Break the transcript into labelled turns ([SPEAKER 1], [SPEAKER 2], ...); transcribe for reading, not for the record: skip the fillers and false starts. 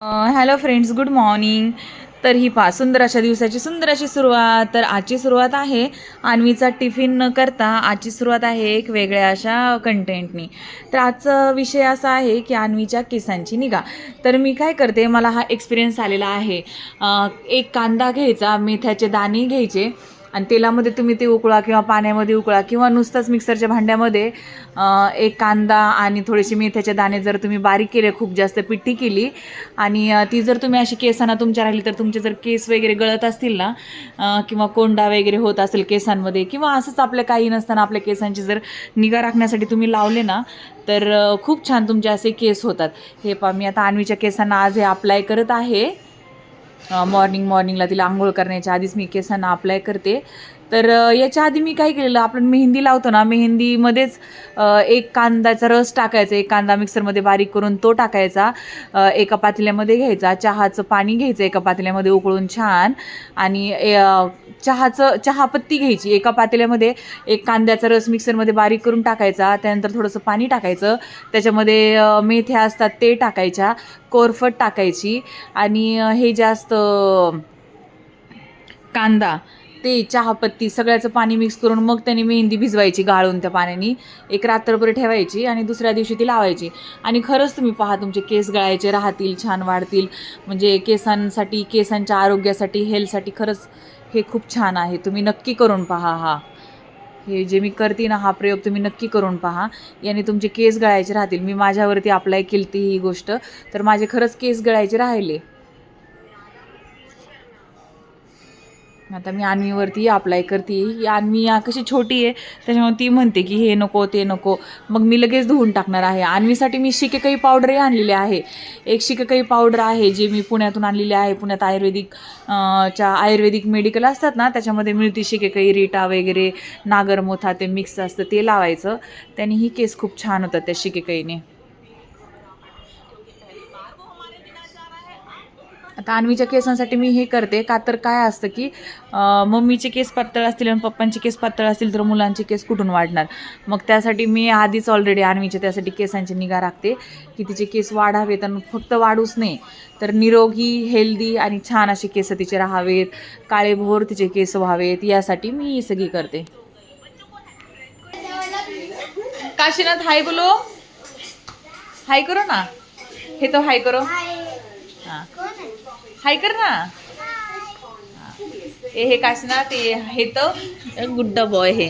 [SPEAKER 1] Hello friends, good morning. तर ही सुंदर अशा दिवसाची सुंदर अशी सुरुवात. तर आजची सुरुवात आहे अन्वीचा टिफिन न करता. आजची सुरुवात आहे एक वेगळ्या अशा कंटेंटनी. तर आजचा विषय असा आहे की अन्वीच्या केसांची निगा. तर मी काय करते, मला हा एक्सपिरियन्स आलेला आहे. एक कांदा घ्यायचा, मेथ्याचे दाणे घ्यायचे आणि तेलामध्ये तुम्ही ते उकळा किंवा पाण्यामध्ये उकळा किंवा नुसतंच मिक्सरच्या भांड्यामध्ये एक कांदा आणि थोडेसे मेथ्याचे दाणे जर तुम्ही बारीक केले, खूप जास्त पिठी केली आणि ती जर तुम्ही अशी केसांना तुमच्या राहिली, तर तुमचे जर केस वगैरे गळत असतील ना, किंवा कोंडा वगैरे होत असेल केसांमध्ये, किंवा असंच आपल्या काही नसताना आपल्या केसांची जर निगा राखण्यासाठी तुम्ही लावले ना, तर खूप छान तुमचे असे केस होतात. हे पहा, मी आता अन्वीच्या केसांना आज हे अप्लाय करत आहे. मॉर्निंगला तिला आंघोळ करण्याच्या आधीच मी केसांना अप्लाय करते. तर याच्या आधी मी काय केलेलं, आपण मेहंदी लावतो ना, मेहंदीमध्येच एक कांद्याचा रस टाकायचा, एक कांदा मिक्सरमध्ये बारीक करून तो टाकायचा, एका पातेल्यामध्ये घ्यायचा, चहाचं पाणी घ्यायचं एका पातेल्यामध्ये उकळून छान, आणि चहापत्ती घ्यायची एका पातेल्यामध्ये, एक कांद्याचा रस मिक्सरमध्ये बारीक करून टाकायचा, त्यानंतर थोडंसं पाणी टाकायचं, त्याच्यामध्ये मेथ्या असतात ते टाकायच्या, कोरफड टाकायची, आणि हे जास्त कांदा, ते चहापत्ती, सगळ्याचं पाणी मिक्स करून मग त्याने मेहंदी भिजवायची गाळून त्या पाण्याने, एक रात्रभर ठेवायची आणि दुसऱ्या दिवशी ती लावायची. आणि खरंच तुम्ही पहा, तुमचे केस गळायचे राहतील, छान वाढतील. म्हणजे केसांसाठी, केसांच्या आरोग्यासाठी, हेल्थसाठी खरंच हे खूप छान आहे. तुम्ही नक्की करून पहा. हे जे मी करते ना, हा प्रयोग तुम्ही नक्की करून पहा. याने तुमचे केस गळायचे राहतील. मी माझ्यावरती अप्लाय केली ही गोष्ट, तर माझे खरंच केस गळायचे राहिले. आता मी अन्वीवरती अप्लाय करते. ही अन्वी कशी छोटी आहे, त्याच्यामुळे ती म्हणते की हे नको ते नको. मग मी लगेच धुवून टाकणार आहे. अन्वीसाठी मी शिकेकाई पावडरही आणलेली आहे. एक शिकेकाई पावडर आहे जी मी पुण्यातून आणलेली आहे. पुण्यात आयुर्वेदिक मेडिकल असतात ना, त्याच्यामध्ये मिळती शिकेकाई, रीटा वगैरे, नागरमोथा ते मिक्स असतं, ते लावायचं. त्यानेही केस खूप छान होतात त्या शिकेकाईने. आता अन्वीच्या केसांसाठी मी हे करते का, तर काय असतं की मम्मीचे केस पातळ असतील आणि पप्पांचे केस पातळ असतील तर मुलांचे केस कुठून वाढणार. मग त्यासाठी मी आधीच ऑलरेडी अन्वीच्या त्यासाठी केसांची निगा राखते की तिचे केस वाढावेत, आणि फक्त वाढूच नाही तर निरोगी, हेल्दी आणि छान असे केस तिचे राहावेत, काळेभोर तिचे केस व्हावेत, यासाठी मी ही सगळी करते. काशीनाथ हाय बोलो, हाय करो ना, हे तो हाय करो, हां हाय कर ना. हे काशीनाथ, हे तो गुड्डा बॉय. हे